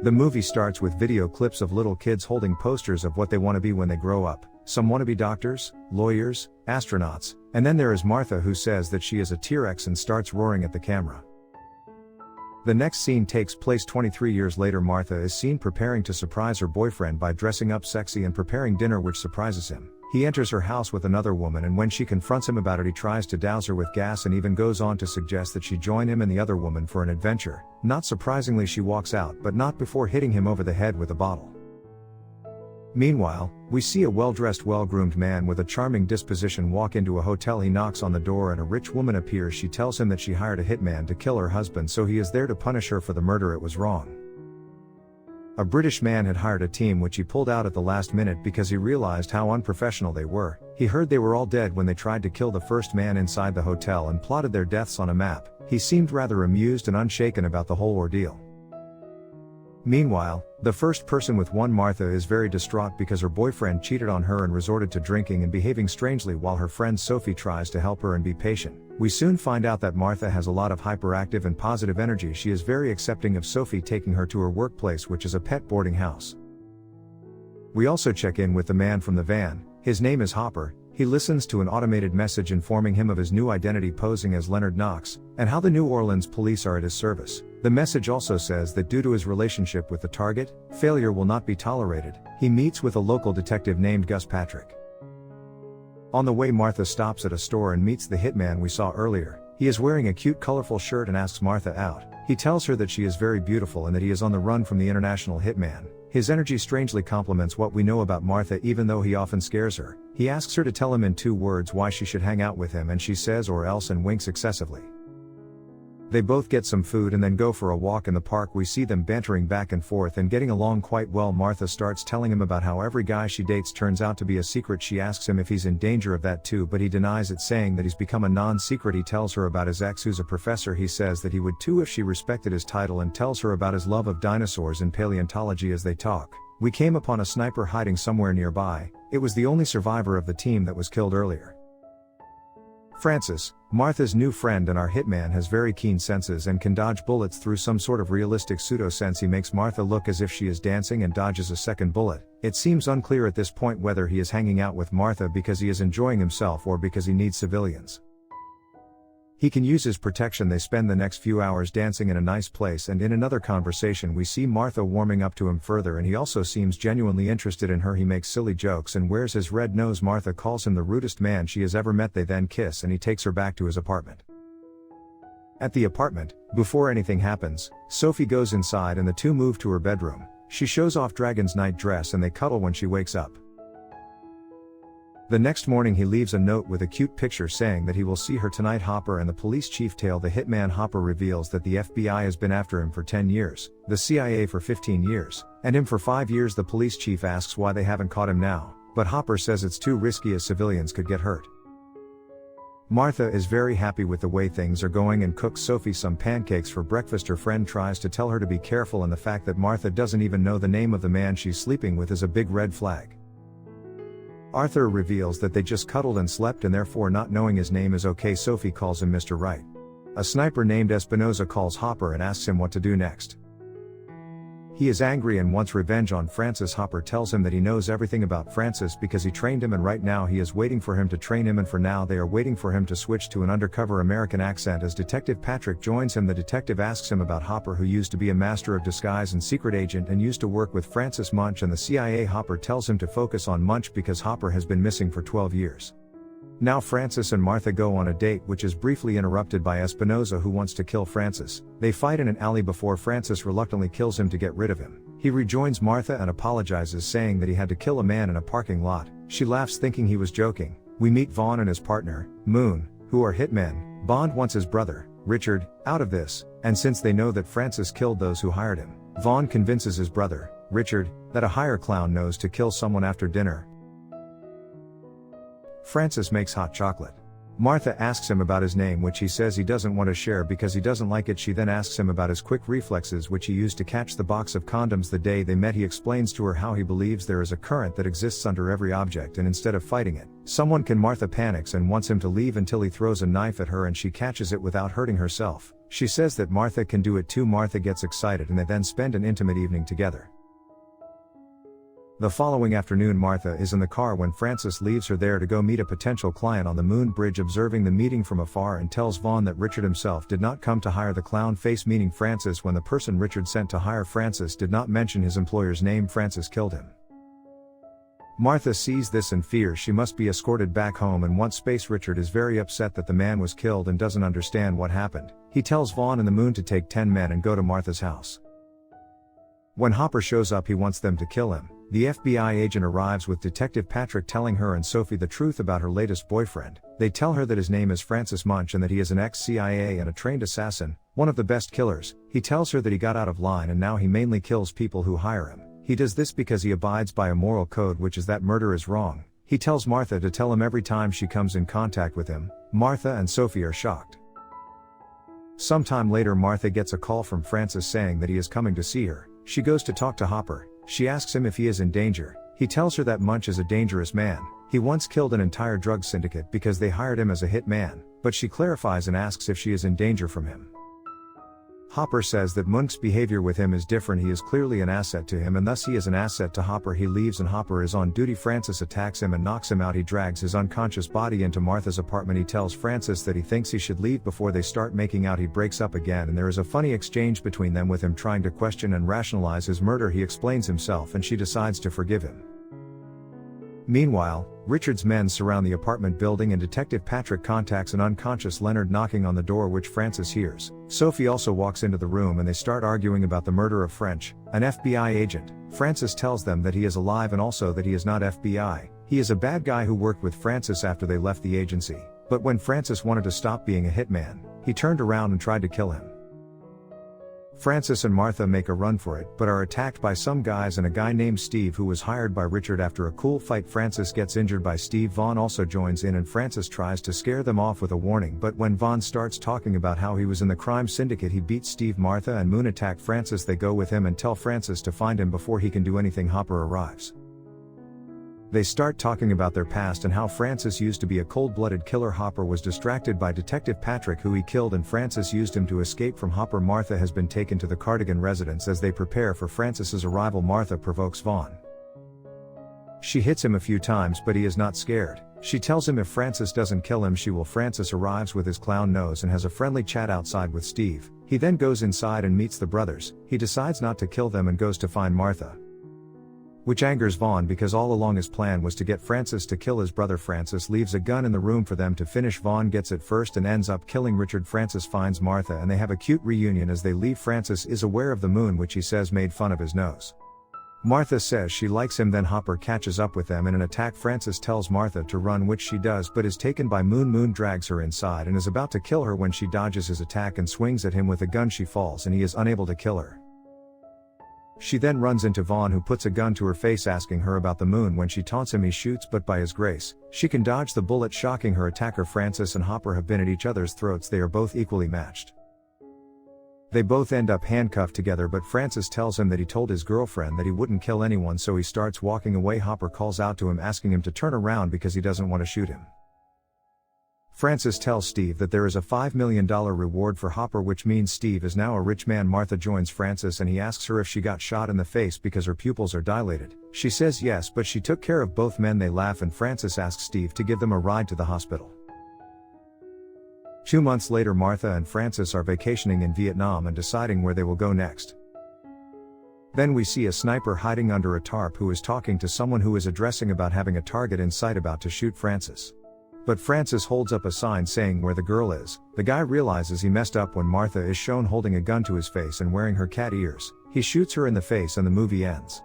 The movie starts with video clips of little kids holding posters of what they want to be when they grow up. Some want to be doctors, lawyers, astronauts, and then there is Martha, who says that she is a T-Rex and starts roaring at the camera. The next scene takes place 23 years later. Martha is seen preparing to surprise her boyfriend by dressing up sexy and preparing dinner, which surprises him. He enters her house with another woman, and when she confronts him about it, he tries to douse her with gas and even goes on to suggest that she join him and the other woman for an adventure. Not surprisingly, she walks out, but not before hitting him over the head with a bottle. Meanwhile, we see a well-dressed, well-groomed man with a charming disposition walk into a hotel. He knocks on the door and a rich woman appears. She tells him that she hired a hitman to kill her husband, so he is there to punish her for the murder. It was wrong. A British man had hired a team which he pulled out at the last minute because he realized how unprofessional they were. He heard they were all dead when they tried to kill the first man inside the hotel and plotted their deaths on a map. He seemed rather amused and unshaken about the whole ordeal. Meanwhile, the first person with one, Martha, is very distraught because her boyfriend cheated on her and resorted to drinking and behaving strangely, while her friend Sophie tries to help her and be patient. We soon find out that Martha has a lot of hyperactive and positive energy. She is very accepting of Sophie taking her to her workplace, which is a pet boarding house. We also check in with the man from the van. His name is Hopper. He listens to an automated message informing him of his new identity, posing as Leonard Knox, and how the New Orleans police are at his service. The message also says that due to his relationship with the target, failure will not be tolerated. He meets with a local detective named Gus Patrick. On the way, Martha stops at a store and meets the hitman we saw earlier. He is wearing a cute, colorful shirt and asks Martha out. He tells her that she is very beautiful and that he is on the run from the international hitman. His energy strangely complements what we know about Martha, even though he often scares her. He asks her to tell him in 2 words why she should hang out with him, and she says or else and winks excessively. They both get some food and then go for a walk in the park. We see them bantering back and forth and getting along quite well. Martha starts telling him about how every guy she dates turns out to be a secret. She asks him if he's in danger of that too, but he denies it, saying that he's become a non-secret. He tells her about his ex, who's a professor. He says that he would too if she respected his title, and tells her about his love of dinosaurs and paleontology. As they talk, we came upon a sniper hiding somewhere nearby. It was the only survivor of the team that was killed earlier. Francis, Martha's new friend and our hitman, has very keen senses and can dodge bullets through some sort of realistic pseudo-sense. He makes Martha look as if she is dancing and dodges a second bullet. It seems unclear at this point whether he is hanging out with Martha because he is enjoying himself or because he needs civilians. He can use his protection. They spend the next few hours dancing in a nice place, and in another conversation we see Martha warming up to him further, and he also seems genuinely interested in her. He makes silly jokes and wears his red nose. Martha calls him the rudest man she has ever met. They then kiss and he takes her back to his apartment. At the apartment, before anything happens, Sophie goes inside and the two move to her bedroom. She shows off Dragon's night dress and they cuddle when she wakes up. The next morning he leaves a note with a cute picture saying that he will see her tonight. Hopper and the police chief tale the hitman. Hopper reveals that the FBI has been after him for 10 years, the CIA for 15 years, and him for 5 years. The police chief asks why they haven't caught him now, but Hopper says it's too risky as civilians could get hurt. Martha is very happy with the way things are going and cooks Sophie some pancakes for breakfast. Her friend tries to tell her to be careful, and the fact that Martha doesn't even know the name of the man she's sleeping with is a big red flag. Arthur reveals that they just cuddled and slept, and therefore not knowing his name is okay. Sophie calls him Mr. Right. A sniper named Espinoza calls Hopper and asks him what to do next. He is angry and wants revenge on Francis. Hopper tells him that he knows everything about Francis because he trained him, and right now he is waiting for him to train him, and for now they are waiting for him to switch to an undercover American accent. As Detective Patrick joins him, the detective asks him about Hopper, who used to be a master of disguise and secret agent and used to work with Francis Munch and the CIA. Hopper tells him to focus on Munch because Hopper has been missing for 12 years. Now Francis and Martha go on a date, which is briefly interrupted by Espinoza, who wants to kill Francis. They fight in an alley before Francis reluctantly kills him to get rid of him. He rejoins Martha and apologizes, saying that he had to kill a man in a parking lot. She laughs, thinking he was joking. We meet Vaughn and his partner, Moon, who are hitmen. Bond wants his brother, Richard, out of this, and since they know that Francis killed those who hired him, Vaughn convinces his brother, Richard, that a hire clown knows to kill someone after dinner. Francis makes hot chocolate. Martha asks him about his name, which he says he doesn't want to share because he doesn't like it. She then asks him about his quick reflexes, which he used to catch the box of condoms the day they met. He explains to her how he believes there is a current that exists under every object, and instead of fighting it, someone can. Martha panics and wants him to leave until he throws a knife at her and she catches it without hurting herself. She says that Martha can do it too. Martha gets excited and they then spend an intimate evening together. The following afternoon, Martha is in the car when Francis leaves her there to go meet a potential client on the Moon Bridge, observing the meeting from afar, and tells Vaughn that Richard himself did not come to hire the clown face, meaning Francis, when the person Richard sent to hire Francis did not mention his employer's name. Francis killed him. Martha sees this and fears she must be escorted back home, and once space Richard is very upset that the man was killed and doesn't understand what happened. He tells Vaughn and the Moon to take 10 men and go to Martha's house. When Hopper shows up, he wants them to kill him. The FBI agent arrives with Detective Patrick, telling her and Sophie the truth about her latest boyfriend. They tell her that his name is Francis Munch and that he is an ex-CIA and a trained assassin, one of the best killers. He tells her that he got out of line and now he mainly kills people who hire him. He does this because he abides by a moral code, which is that murder is wrong. He tells Martha to tell him every time she comes in contact with him. Martha and Sophie are shocked. Sometime later, Martha gets a call from Francis saying that he is coming to see her. She goes to talk to Hopper. She asks him if he is in danger. He tells her that Munch is a dangerous man. He once killed an entire drug syndicate because they hired him as a hitman, but she clarifies and asks if she is in danger from him. Hopper says that Munch's behavior with him is different. He is clearly an asset to him and thus he is an asset to Hopper. He leaves and Hopper is on duty. Francis attacks him and knocks him out. He drags his unconscious body into Martha's apartment. He tells Francis that he thinks he should leave before they start making out. He breaks up again and there is a funny exchange between them, with him trying to question and rationalize his murder. He explains himself and she decides to forgive him. Meanwhile, Richard's men surround the apartment building and Detective Patrick contacts an unconscious Leonard knocking on the door, which Francis hears. Sophie also walks into the room and they start arguing about the murder of French, an FBI agent. Francis tells them that he is alive and also that he is not FBI. He is a bad guy who worked with Francis after they left the agency. But when Francis wanted to stop being a hitman, he turned around and tried to kill him. Francis and Martha make a run for it, but are attacked by some guys and a guy named Steve who was hired by Richard. After a cool fight, Francis gets injured by Steve. Vaughn also joins in and Francis tries to scare them off with a warning, but when Vaughn starts talking about how he was in the crime syndicate, he beats Steve. Martha and Moon attack Francis. They go with him and tell Francis to find him before he can do anything. Hopper arrives. They start talking about their past and how Francis used to be a cold-blooded killer. Hopper was distracted by Detective Patrick, who he killed, and Francis used him to escape from Hopper. Martha has been taken to the Cardigan residence. As they prepare for Francis's arrival, Martha provokes Vaughn. She hits him a few times, but he is not scared. She tells him if Francis doesn't kill him, she will. Francis arrives with his clown nose and has a friendly chat outside with Steve. He then goes inside and meets the brothers. He decides not to kill them and goes to find Martha, which angers Vaughn because all along his plan was to get Francis to kill his brother. Francis leaves a gun in the room for them to finish. Vaughn gets it first and ends up killing Richard. Francis finds Martha and they have a cute reunion. As they leave, Francis is aware of the moon, which he says made fun of his nose. Martha says she likes him. Then Hopper catches up with them in an attack. Francis tells Martha to run, which she does, but is taken by Moon. Moon drags her inside and is about to kill her when she dodges his attack and swings at him with a gun. She falls and he is unable to kill her. She then runs into Vaughn, who puts a gun to her face asking her about the moon. When she taunts him, he shoots, but by his grace, she can dodge the bullet, shocking her attacker. Francis and Hopper have been at each other's throats. They are both equally matched. They both end up handcuffed together, but Francis tells him that he told his girlfriend that he wouldn't kill anyone, so he starts walking away. Hopper calls out to him asking him to turn around because he doesn't want to shoot him. Francis tells Steve that there is a $5 million reward for Hopper, which means Steve is now a rich man. Martha joins Francis and he asks her if she got shot in the face because her pupils are dilated. She says yes, but she took care of both men. They laugh and Francis asks Steve to give them a ride to the hospital. 2 months later, Martha and Francis are vacationing in Vietnam and deciding where they will go next. Then we see a sniper hiding under a tarp who is talking to someone who is addressing about having a target in sight about to shoot Francis. But Francis holds up a sign saying where the girl is. The guy realizes he messed up when Martha is shown holding a gun to his face and wearing her cat ears. He shoots her in the face and the movie ends.